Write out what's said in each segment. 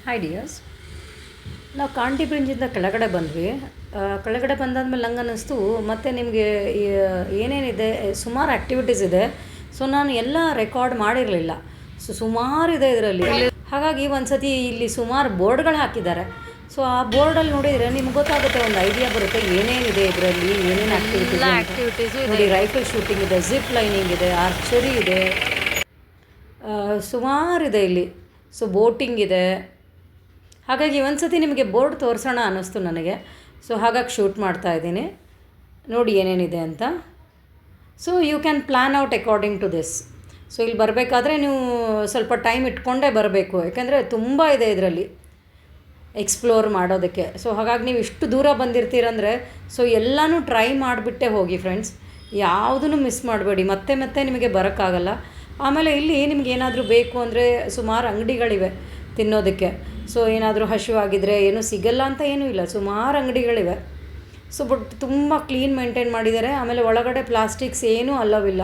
Hi dears, ನಾವು Conti ಬ್ರಿಡ್ಜಿಂದ ಕೆಳಗಡೆ ಬಂದ್ವಿ. ಕೆಳಗಡೆ ಬಂದಾದ್ಮೇಲೆ ನಂಗೆ ಅನ್ನಿಸ್ತು ಮತ್ತು ನಿಮಗೆ ಏನೇನಿದೆ ಸುಮಾರು ಆ್ಯಕ್ಟಿವಿಟೀಸ್ ಇದೆ. ಸೊ ನಾನು ಎಲ್ಲ ರೆಕಾರ್ಡ್ ಮಾಡಿರಲಿಲ್ಲ. ಸೊ ಸುಮಾರಿದೆ ಇದರಲ್ಲಿ. ಹಾಗಾಗಿ ಒಂದು ಸತಿ ಇಲ್ಲಿ ಸುಮಾರು ಬೋರ್ಡ್ಗಳು ಹಾಕಿದ್ದಾರೆ. ಸೊ ಆ ಬೋರ್ಡಲ್ಲಿ ನೋಡಿದರೆ ನಿಮ್ಗೆ ಗೊತ್ತಾಗುತ್ತೆ, ಒಂದು ಐಡಿಯಾ ಬರುತ್ತೆ ಏನೇನಿದೆ ಇದರಲ್ಲಿ, ಏನೇನು ಆ್ಯಕ್ಟಿವಿಟೀಸ್ ನೋಡಿ. ರೈಫಲ್ ಶೂಟಿಂಗ್ ಇದೆ, ಜಿಪ್ ಲೈನಿಂಗ್ ಇದೆ, ಆರ್ಚರಿ ಇದೆ, ಸುಮಾರಿದೆ ಇಲ್ಲಿ. ಸೊ ಬೋಟಿಂಗ್ ಇದೆ. ಹಾಗಾಗಿ ಒಂದು ಸತಿ ನಿಮಗೆ ಬೋರ್ಡ್ ತೋರಿಸೋಣ ಅನ್ನಿಸ್ತು ನನಗೆ. ಸೊ ಹಾಗಾಗಿ ಶೂಟ್ ಮಾಡ್ತಾಯಿದ್ದೀನಿ, ನೋಡಿ ಏನೇನಿದೆ ಅಂತ. So you can plan out according to this. So ಇಲ್ಲಿ ಬರಬೇಕಾದ್ರೆ ನೀವು ಸ್ವಲ್ಪ ಟೈಮ್ ಇಟ್ಕೊಂಡೇ ಬರಬೇಕು, ಯಾಕೆಂದರೆ ತುಂಬ ಇದೆ ಇದರಲ್ಲಿ ಎಕ್ಸ್ಪ್ಲೋರ್ ಮಾಡೋದಕ್ಕೆ. ಸೊ ಹಾಗಾಗಿ ನೀವು ಇಷ್ಟು ದೂರ ಬಂದಿರ್ತೀರಂದರೆ ಸೊ ಎಲ್ಲನೂ ಟ್ರೈ ಮಾಡಿಬಿಟ್ಟೇ ಹೋಗಿ ಫ್ರೆಂಡ್ಸ್, ಯಾವುದೂ ಮಿಸ್ ಮಾಡಬೇಡಿ. ಮತ್ತೆ ಮತ್ತೆ ನಿಮಗೆ ಬರೋಕ್ಕಾಗಲ್ಲ. ಆಮೇಲೆ ಇಲ್ಲಿ ನಿಮ್ಗೆ ಏನಾದರೂ ಬೇಕು ಅಂದರೆ ಸುಮಾರು ಅಂಗಡಿಗಳಿವೆ ತಿನ್ನೋದಕ್ಕೆ. ಸೊ ಏನಾದರೂ ಹಸಿವಾಗಿದ್ದರೆ ಏನೂ ಸಿಗಲ್ಲ ಅಂತ ಏನೂ ಇಲ್ಲ, ಸುಮಾರು ಅಂಗಡಿಗಳಿವೆ. ಸೊ ಬಟ್ ತುಂಬ ಕ್ಲೀನ್ ಮೇಂಟೈನ್ ಮಾಡಿದ್ದಾರೆ. ಆಮೇಲೆ ಒಳಗಡೆ ಪ್ಲಾಸ್ಟಿಕ್ಸ್ ಏನೂ ಅಲ್ಲವಿಲ್ಲ.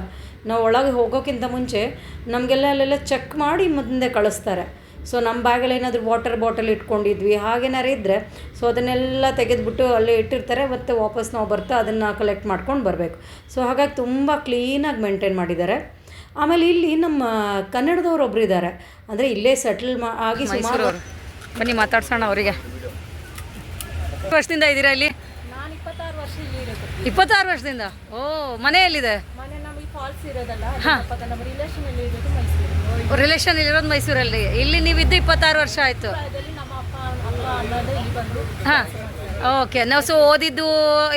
ನಾವು ಒಳಗೆ ಹೋಗೋಕ್ಕಿಂತ ಮುಂಚೆ ನಮಗೆಲ್ಲ ಅಲ್ಲೆಲ್ಲ ಚೆಕ್ ಮಾಡಿ ಮುಂದೆ ಕಳಿಸ್ತಾರೆ. ಸೊ ನಮ್ಮ ಬ್ಯಾಗಲ್ಲಿ ಏನಾದರೂ ವಾಟರ್ ಬಾಟಲ್ ಇಟ್ಕೊಂಡಿದ್ವಿ ಹಾಗೇನಾರು ಇದ್ದರೆ ಸೊ ಅದನ್ನೆಲ್ಲ ತೆಗೆದುಬಿಟ್ಟು ಅಲ್ಲೇ ಇಟ್ಟಿರ್ತಾರೆ. ಮತ್ತು ವಾಪಸ್ ನಾವು ಬರ್ತಾ ಅದನ್ನು ಕಲೆಕ್ಟ್ ಮಾಡ್ಕೊಂಡು ಬರಬೇಕು. ಸೊ ಹಾಗಾಗಿ ತುಂಬ ಕ್ಲೀನಾಗಿ ಮೇಂಟೈನ್ ಮಾಡಿದ್ದಾರೆ. ಆಮೇಲೆ ಇಲ್ಲಿ ನಮ್ಮ ಕನ್ನಡದವ್ರು ಒಬ್ಬರು ಇದ್ದಾರೆ, ಅಂದರೆ ಇಲ್ಲೇ ಸೆಟಲ್ ಆಗಿ ಸುಮಾರು. ಬನ್ನಿ ಮಾತಾಡ್ಸೋಣ ಅವರಿಗೆ. ವರ್ಷದಿಂದ ಇದ್ದೀರಾ ಇಲ್ಲಿ? ನಾನು 26 ವರ್ಷ ಇಲ್ಲಿ ಇರೋದು. 26 ವರ್ಷದಿಂದ? ಓ, ಮನೆಯಲ್ಲಿದೆ? ಮನೆ ನಮ್ಮ ಈ ಫಾಲ್ಸ್ ಇರೋದಲ್ಲ, ಹಾಂ, ನಮ್ಮ ರಿಲೇಷನ್ ಅಲ್ಲಿ ಇರೋದು ಮೈಸೂರು. ರಿಲೇಷನ್ ಇರೋದು ಮೈಸೂರಲ್ಲಿ. ಇಲ್ಲಿ ನೀವಿದ್ದು 26 ವರ್ಷ ಆಯಿತು. ನಮ್ಮ ಅಪ್ಪ ಅಮ್ಮ ಅನ್ನೋದು ಇಲ್ಲಿ ಬಂದರು. ಹಾಂ, ಓಕೆ. ನಾವು ಸೊ ಓದಿದ್ದು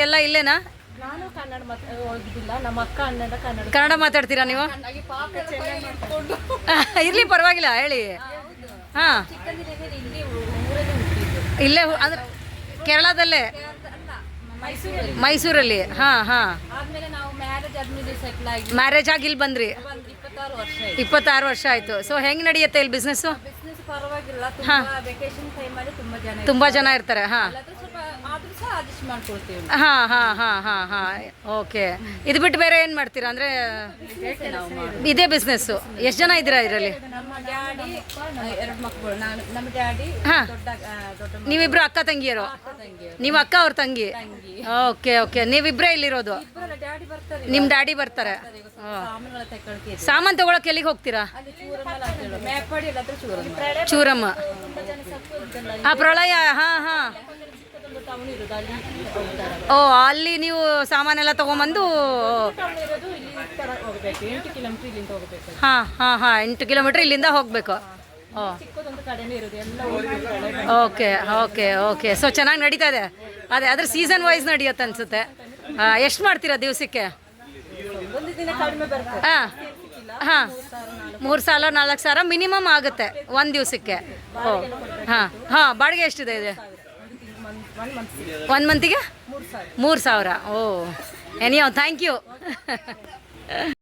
ಎಲ್ಲ ಇಲ್ಲೇನಾ? ನಾನು ಕನ್ನಡ ಓದಿದ್ದಿಲ್ಲ, ನಮ್ಮ ಅಕ್ಕ ಅಣ್ಣನ ಕನ್ನಡ ಮಾತಾಡ್ತೀರಾ ನೀವು? ಇರಲಿ, ಪರವಾಗಿಲ್ಲ, ಹೇಳಿ. ಹಾಂ, ಇಲ್ಲೇ ಅಂದರೆ ಕೇರಳದಲ್ಲೇ, ಮೈಸೂರಲ್ಲಿ. ಹಾಂ ಹಾಂ. ಆದ್ಮೇಲೆ ನಾವು ಮ್ಯಾರೇಜ್ ಆದ್ಮೇಲೆ ಸೆಟ್ಲ್ ಆಗಿ ಮ್ಯಾರೇಜ್ ಆಗಿ ಇಲ್ಲಿ ಬಂದ್ರಿ? 26 ವರ್ಷ ಆಯಿತು. ಸೊ ಹೆಂಗೆ ನಡೆಯುತ್ತೆ ಇಲ್ಲಿ ಬಿಸ್ನೆಸ್ಸು? ಬಿಸ್ನೆಸ್ ಪರವಾಗಿಲ್ಲ. ವೆಕೇಶನ್ ಟೈಮಲ್ಲಿ ತುಂಬ ಜನ ಇರ್ತಾರೆ. ಹಾಂ ಸ್ವಲ್ಪ ಆದ್ರೂ ಸಹ ಅಡ್ಜಸ್ಟ್ ಮಾಡ್ಕೊಳ್ತೀವಿ. ಹಾಂ ಹಾಂ ಹಾಂ ಹಾಂ ಹಾಂ, ಓಕೆ. ಇದು ಬಿಟ್ಟು ಬೇರೆ ಏನು ಮಾಡ್ತೀರಾ? ಅಂದರೆ ಇದೇ ಬಿಸ್ನೆಸ್ಸು. ಎಷ್ಟು ಜನ ಇದ್ದೀರಾ ಇದರಲ್ಲಿ? ನಮ್ಮ ಡ್ಯಾಡಿ 2 ಮಕ್ಕಳು, ನಾನು, ನಮ್ಮ ಡ್ಯಾಡಿ. ಹಾಂ, ದೊಡ್ಡ ನೀವಿಬ್ರು ಅಕ್ಕ ತಂಗಿಯರು? ನೀವು ಅಕ್ಕ ಅವ್ರ ತಂಗಿ? Okay okay. ನೀವಿಬ್ಬರೇ ಇಲ್ಲಿರೋದು? ಡ್ಯಾಡಿ ಬರ್ತಾರೆ. ನಿಮ್ಮ ಡ್ಯಾಡಿ ಬರ್ತಾರೆ? ಸಾಮಾನು ತೊಗೊಳಕ್ಕೆ ಎಲ್ಲಿಗೆ ಹೋಗ್ತೀರಾ? ಚೂರಮ್ಮ. ಹಾಂ, ಪ್ರಳಯ. ಹಾಂ ಹಾಂ. ಓ, ಅಲ್ಲಿ ನೀವು ಸಾಮಾನೆಲ್ಲ ತೊಗೊಂಬಂದು. ಹಾಂ ಹಾಂ ಹಾಂ, 8 ಕಿಲೋಮೀಟ್ರ್ ಇಲ್ಲಿಂದ ಹೋಗಬೇಕು. ಓ, ಓಕೆ ಓಕೆ ಓಕೆ. ಸೊ ಚೆನ್ನಾಗಿ ನಡೀತಾ ಇದೆ. ಅದೇ ಅದ್ರ ಸೀಸನ್ ವೈಸ್ ನಡೆಯುತ್ತೆ ಅನಿಸುತ್ತೆ. ಎಷ್ಟು ಮಾಡ್ತೀರಾ ದಿವಸಕ್ಕೆ? ಹಾಂ ಹಾಂ, 3 ಸಾವಿರ 4 ಸಾವಿರ ಮಿನಿಮಮ್ ಆಗುತ್ತೆ ಒಂದು ದಿವಸಕ್ಕೆ. ಓ ಹಾಂ ಹಾಂ. ಬಾಡಿಗೆ ಎಷ್ಟಿದೆ ಇದೆ? 1 ಮಂತಿಗೆ 3 ಸಾವಿರ. ಓ, ಎನಿಯೋ, ಥ್ಯಾಂಕ್ ಯು.